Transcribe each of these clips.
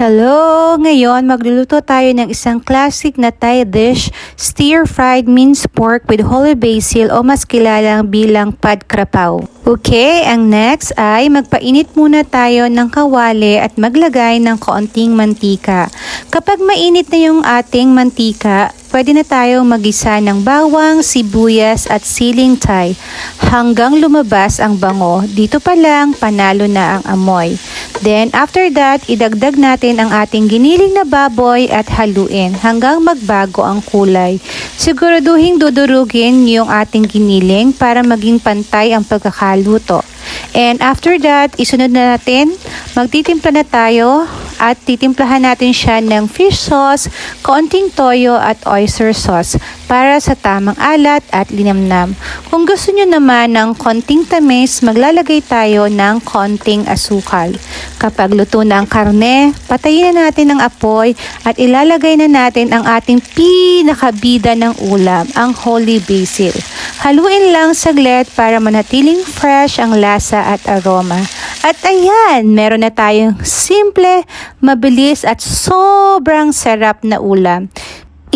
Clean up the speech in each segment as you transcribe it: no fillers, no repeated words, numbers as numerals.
Hello! Ngayon, magluluto tayo ng isang classic na Thai dish, stir-fried minced pork with holy basil o mas kilalang bilang pad krapao. Okay, ang next ay magpainit muna tayo ng kawali at maglagay ng kaunting mantika. Kapag mainit na yung ating mantika, pwede na tayong magisa ng bawang, sibuyas at siling Thai hanggang lumabas ang bango. Dito pa lang, panalo na ang amoy. Then after that, idagdag natin ang ating giniling na baboy at haluin hanggang magbago ang kulay. Siguraduhin dudurugin yung ating giniling para maging pantay ang pagkakaluto. And after that, isunod na natin, magtitimpla na tayo at titimplahan natin siya ng fish sauce, kaunting toyo at oyster sauce para sa tamang alat at linamnam. Kung gusto nyo naman ng konting tamis, maglalagay tayo ng konting asukal. Kapag luto na ang karne, patayin na natin ang apoy at ilalagay na natin ang ating pinakabida ng ulam, ang holy basil. Haluin lang saglit para manatiling fresh ang lasa at aroma. At ayan, meron na tayong simple, mabilis at sobrang sarap na ulam.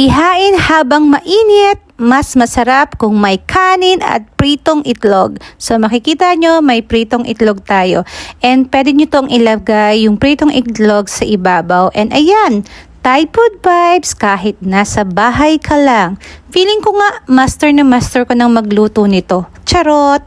Ihain habang mainit, mas masarap kung may kanin at pritong itlog. So makikita nyo, may pritong itlog tayo. And pwede nyo tong ilagay yung pritong itlog sa ibabaw. And ayan, Thai food vibes kahit nasa bahay ka lang. Feeling ko nga master na master ko ng magluto nito. Charot!